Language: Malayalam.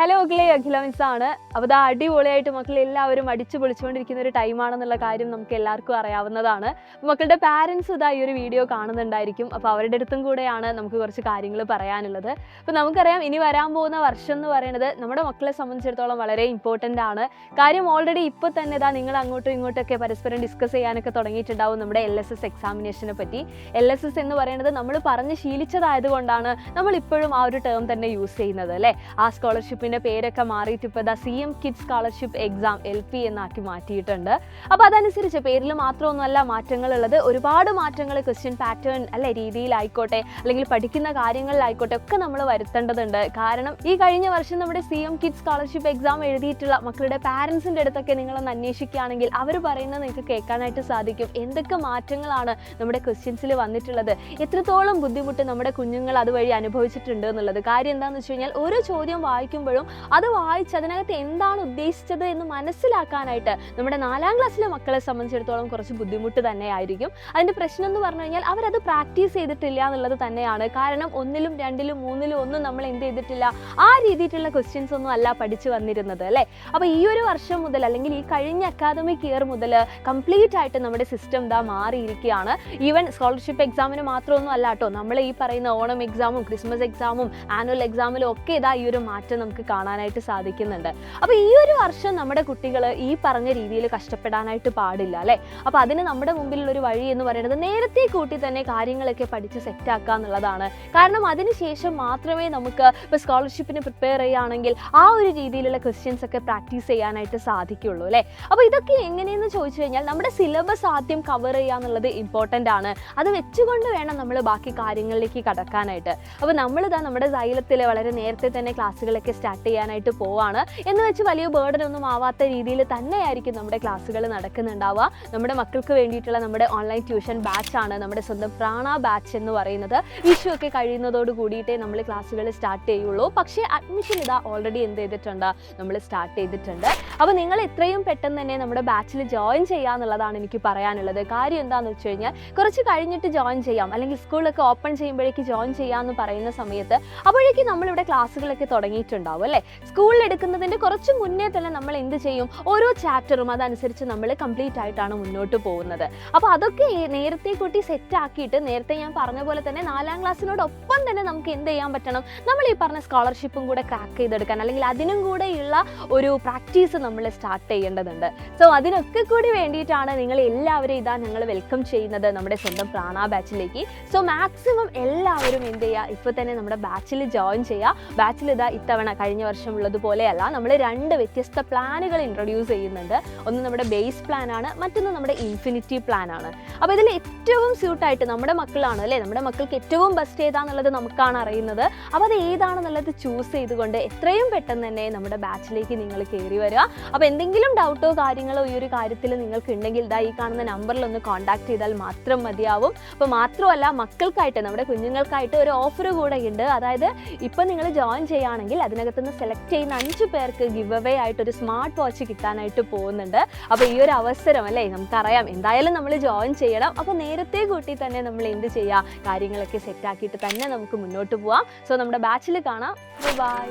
ഹലോ മക്കളെ, അഖില മിസ് ആണ്. അപ്പോൾ അത് അടിപൊളിയായിട്ട് മക്കൾ എല്ലാവരും അടിച്ചു പൊളിച്ചുകൊണ്ടിരിക്കുന്ന ഒരു ടൈമാണെന്നുള്ള കാര്യം നമുക്ക് എല്ലാവർക്കും അറിയാവുന്നതാണ്. മക്കളുടെ പാരൻസ് ഇതാ ഈ ഒരു വീഡിയോ കാണുന്നുണ്ടായിരിക്കും. അപ്പോൾ അവരുടെ അടുത്തും കൂടെയാണ് നമുക്ക് കുറച്ച് കാര്യങ്ങൾ പറയാനുള്ളത്. അപ്പോൾ നമുക്കറിയാം, ഇനി വരാൻ പോകുന്ന വർഷം എന്ന് പറയുന്നത് നമ്മുടെ മക്കളെ സംബന്ധിച്ചിടത്തോളം വളരെ ഇമ്പോർട്ടൻ്റ് ആണ്. കാര്യം ഓൾറെഡി ഇപ്പോൾ തന്നെ ഇതാ നിങ്ങൾ അങ്ങോട്ടും ഇങ്ങോട്ടൊക്കെ പരസ്പരം ഡിസ്കസ് ചെയ്യാനൊക്കെ തുടങ്ങിയിട്ടുണ്ടാവും നമ്മുടെ LSS എക്സാമിനേഷനെ പറ്റി. LSS എന്ന് പറയുന്നത് നമ്മൾ പറഞ്ഞ് ശീലിച്ചതായതുകൊണ്ടാണ് നമ്മളിപ്പോഴും ആ ഒരു ടേം തന്നെ യൂസ് ചെയ്യുന്നത് അല്ലേ. ആ സ്കോളർഷിപ്പിൻ്റെ പേരൊക്കെ മാറിയിട്ട് ഇപ്പോൾ ദാ CM kids scholarship exam LP എന്നാക്കി മാറ്റിയിട്ടുണ്ട്. അപ്പോൾ അതനുസരിച്ച് പേരിൽ മാത്രമൊന്നുമല്ല മാറ്റങ്ങളുള്ളത്, ഒരുപാട് മാറ്റങ്ങൾ ക്വസ്റ്റ്യൻ പാറ്റേൺ അല്ലെ രീതിയിലായിക്കോട്ടെ അല്ലെങ്കിൽ പഠിക്കുന്ന കാര്യങ്ങളിലായിക്കോട്ടെ ഒക്കെ നമ്മൾ വരുത്തേണ്ടതുണ്ട്. കാരണം ഈ കഴിഞ്ഞ വർഷം നമ്മുടെ CM കിഡ്സ് സ്കോളർഷിപ്പ് എക്സാം എഴുതിയിട്ടുള്ള മക്കളുടെ പാരൻസിൻ്റെ അടുത്തൊക്കെ നിങ്ങളൊന്ന് അന്വേഷിക്കുകയാണെങ്കിൽ അവർ പറയുന്നത് നിങ്ങൾക്ക് കേൾക്കാനായിട്ട് സാധിക്കും. എന്തൊക്കെ മാറ്റങ്ങളാണ് നമ്മുടെ ക്വസ്റ്റ്യൻസിൽ വന്നിട്ടുള്ളത്, എത്രത്തോളം ബുദ്ധിമുട്ട് നമ്മുടെ കുഞ്ഞുങ്ങൾ അതുവഴി അനുഭവിച്ചിട്ടുണ്ട് എന്നുള്ളത്. കാര്യം എന്താണെന്ന് വെച്ച് കഴിഞ്ഞാൽ ഓരോ ചോദ്യം വായിക്കുമ്പോഴും അത് വായിച്ച് അതിനകത്ത് എന്താണ് ഉദ്ദേശിച്ചത് എന്ന് മനസ്സിലാക്കാനായിട്ട് നമ്മുടെ 4ാം ക്ലാസ്സിലെ മക്കളെ സംബന്ധിച്ചിടത്തോളം കുറച്ച് ബുദ്ധിമുട്ട് തന്നെയായിരിക്കും. അതിൻ്റെ പ്രശ്നം എന്ന് പറഞ്ഞു കഴിഞ്ഞാൽ അവരത് പ്രാക്ടീസ് ചെയ്തിട്ടില്ല എന്നുള്ളത് തന്നെയാണ്. കാരണം 1ലും 2ലും 3ലും ഒന്നും നമ്മൾ എന്ത് ചെയ്തിട്ടില്ല, ആ രീതിയിലുള്ള ക്വസ്റ്റ്യൻസ് ഒന്നും അല്ല പഠിച്ചു വന്നിരുന്നത് അല്ലേ. അപ്പോൾ ഈ ഒരു വർഷം മുതൽ അല്ലെങ്കിൽ ഈ കഴിഞ്ഞ അക്കാദമിക് ഇയർ മുതൽ കംപ്ലീറ്റ് ആയിട്ട് നമ്മുടെ സിസ്റ്റം ഇതാ മാറിയിരിക്കുകയാണ്. ഈവൻ സ്കോളർഷിപ്പ് എക്സാമിന് മാത്രമൊന്നും അല്ല കേട്ടോ, നമ്മൾ ഈ പറയുന്ന ഓണം എക്സാമും ക്രിസ്മസ് എക്സാമും ആനുവൽ എക്സാമിലും ഒക്കെ ഇതാ ഈ ഒരു മാറ്റം നമുക്ക് കാണാനായിട്ട് സാധിക്കുന്നുണ്ട്. അപ്പോൾ ഈ ഒരു വർഷം നമ്മുടെ കുട്ടികൾ ഈ പറഞ്ഞ രീതിയിൽ കഷ്ടപ്പെടാനായിട്ട് പാടില്ല അല്ലേ. അപ്പോൾ അതിന് നമ്മുടെ മുമ്പിലുള്ളൊരു വഴി എന്ന് പറയുന്നത് നേരത്തെ കൂട്ടി തന്നെ കാര്യങ്ങളൊക്കെ പഠിച്ച് സെറ്റാക്കുക എന്നുള്ളതാണ്. കാരണം അതിനുശേഷം മാത്രമേ നമുക്ക് ഇപ്പോൾ സ്കോളർഷിപ്പിന് പ്രിപ്പയർ ചെയ്യുകയാണെങ്കിൽ ആ ഒരു രീതിയിലുള്ള ക്വസ്റ്റ്യൻസ് ഒക്കെ പ്രാക്ടീസ് ചെയ്യാനായിട്ട് സാധിക്കുള്ളൂ അല്ലേ. അപ്പോൾ ഇതൊക്കെ എങ്ങനെയെന്ന് ചോദിച്ചു കഴിഞ്ഞാൽ നമ്മുടെ സിലബസ് ആദ്യം കവർ ചെയ്യുക എന്നുള്ളത് ഇമ്പോർട്ടൻ്റ് ആണ്. അത് വെച്ചുകൊണ്ട് വേണം നമ്മൾ ബാക്കി കാര്യങ്ങളിലേക്ക് കടക്കാനായിട്ട്. അപ്പോൾ നമ്മളിതാ നമ്മുടെ സൈലത്തിൽ വളരെ നേരത്തെ തന്നെ ക്ലാസ്സുകളൊക്കെ സ്റ്റാർട്ട് ചെയ്യാനായിട്ട് പോവാണ്. എന്ന് വെച്ച് വലിയ ബേർഡനൊന്നും ആവാത്ത രീതിയിൽ തന്നെയായിരിക്കും നമ്മുടെ ക്ലാസ്സുകൾ നടക്കുന്നുണ്ടാവുക. നമ്മുടെ മക്കൾക്ക് വേണ്ടിയിട്ടുള്ള നമ്മുടെ ഓൺലൈൻ ട്യൂഷൻ ബാച്ചാണ് നമ്മുടെ സ്വന്തം പ്രാണ ബാച്ച് എന്ന് പറയുന്നത്. വിഷു ഒക്കെ കഴിയുന്നതോട് കൂടിയിട്ടേ നമ്മൾ ക്ലാസ്സുകൾ സ്റ്റാർട്ട് ചെയ്യുള്ളൂ. പക്ഷേ അഡ്മിഷൻ ഇതാ ഓൾറെഡി എന്ത് ചെയ്തിട്ടുണ്ട്, നമ്മൾ സ്റ്റാർട്ട് ചെയ്തിട്ടുണ്ട്. അപ്പോൾ നിങ്ങൾ എത്രയും പെട്ടെന്ന് തന്നെ നമ്മുടെ ബാച്ചിൽ ജോയിൻ ചെയ്യുക എന്നുള്ളതാണ് എനിക്ക് പറയാനുള്ളത്. കാര്യം എന്താണെന്ന് വെച്ച് കഴിഞ്ഞാൽ കുറച്ച് കഴിഞ്ഞിട്ട് ജോയിൻ ചെയ്യാം അല്ലെങ്കിൽ സ്കൂളൊക്കെ ഓപ്പൺ ചെയ്യുമ്പോഴേക്ക് ജോയിൻ ചെയ്യാമെന്ന് പറയുന്ന സമയത്ത് അപ്പോഴേക്കും നമ്മളിവിടെ ക്ലാസ്സുകളൊക്കെ തുടങ്ങിയിട്ടുണ്ടാവും അല്ലേ. സ്കൂളിൽ എടുക്കുന്നതിൻ്റെ കുറച്ച് മുന്നേ തന്നെ നമ്മൾ എന്ത് ചെയ്യും, ഓരോ ചാപ്റ്ററും അതനുസരിച്ച് നമ്മൾ കംപ്ലീറ്റ് ആയിട്ടാണ് മുന്നോട്ട് പോകുന്നത്. അപ്പോൾ അതൊക്കെ നേരത്തെ കൂട്ടി സെറ്റ് ആക്കിയിട്ട് നേരത്തെ ഞാൻ പറഞ്ഞ പോലെ തന്നെ 4ാം ക്ലാസ്സിനോടൊപ്പം തന്നെ നമുക്ക് എന്ത് ചെയ്യാൻ പറ്റണം, നമ്മൾ ഈ പറഞ്ഞ സ്കോളർഷിപ്പും കൂടെ ക്രാക്ക് ചെയ്തെടുക്കാൻ അല്ലെങ്കിൽ അതിനും കൂടെയുള്ള ഒരു പ്രാക്ടീസ് നമ്മൾ സ്റ്റാർട്ട് ചെയ്യേണ്ടതുണ്ട്. സോ അതിനൊക്കെ കൂടി വേണ്ടിയിട്ടാണ് നിങ്ങൾ എല്ലാവരും ഇതാ ഞങ്ങൾ വെൽക്കം ചെയ്യുന്നത് നമ്മുടെ സ്വന്തം പ്രാണ ബാച്ചിലേക്ക്. സോ മാക്സിമം എല്ലാവരും എന്ത് ചെയ്യുക, ഇപ്പോൾ തന്നെ നമ്മുടെ ബാച്ചിൽ ജോയിൻ ചെയ്യുക. ബാച്ചിൽ ഇതാ ഇത്തവണ കഴിഞ്ഞ വർഷം ഉള്ളതുപോലെയല്ല, നമ്മൾ 2 വ്യത്യസ്ത പ്ലാനുകൾ ഇൻട്രൊഡ്യൂസ് ചെയ്യുന്നുണ്ട്. ഒന്ന് നമ്മുടെ ബേസ് പ്ലാൻ ആണ്, മറ്റൊന്ന് നമ്മുടെ ഇൻഫിനിറ്റി പ്ലാൻ ആണ്. അപ്പോൾ ഇതിൽ ഏറ്റവും സ്യൂട്ടായിട്ട് നമ്മുടെ മക്കളാണ് അല്ലേ, നമ്മുടെ മക്കൾക്ക് ഏറ്റവും ബെസ്റ്റ് ഏതാണെന്നുള്ളത് നമുക്കാണ് അറിയുന്നത്. അപ്പോൾ അത് ഏതാണെന്നുള്ളത് ചൂസ് ചെയ്തുകൊണ്ട് എത്രയും പെട്ടെന്ന് തന്നെ നമ്മുടെ ബാച്ചിലേക്ക് നിങ്ങൾ കയറി വരിക. അപ്പോൾ എന്തെങ്കിലും ഡൗട്ടോ കാര്യങ്ങളോ ഈ ഒരു കാര്യത്തിൽ നിങ്ങൾക്ക് ഉണ്ടെങ്കിൽ ഇതാ ഈ കാണുന്ന നമ്പറിൽ ഒന്ന് കോൺടാക്ട് ചെയ്താൽ മാത്രം മതിയാവും. അപ്പോൾ മാത്രമല്ല മക്കൾക്കായിട്ട് നമ്മുടെ കുഞ്ഞുങ്ങൾക്കായിട്ട് ഒരു ഓഫർ കൂടെ ഉണ്ട്. അതായത് ഇപ്പം നിങ്ങൾ ജോയിൻ ചെയ്യുകയാണെങ്കിൽ അതിനകത്തുനിന്ന് സെലക്ട് ചെയ്യുന്ന 5 പേർക്ക് ഗിവ് അവേ ആയിട്ടൊരു സ്മാർട്ട് വാച്ച് കിട്ടാനായിട്ട് പോകുന്നുണ്ട്. അപ്പോൾ ഈ ഒരു അവസരം അല്ലേ, നമുക്കറിയാം എന്തായാലും നമ്മൾ ജോയിൻ ചെയ്യണം. അപ്പോൾ നേരത്തെ കൂട്ടി തന്നെ നമ്മൾ എന്ത് ചെയ്യുക, കാര്യങ്ങളൊക്കെ സെറ്റാക്കിയിട്ട് തന്നെ നമുക്ക് മുന്നോട്ട് പോവാം. സോ നമ്മുടെ ബാച്ചിൽ കാണാം. ബൈ.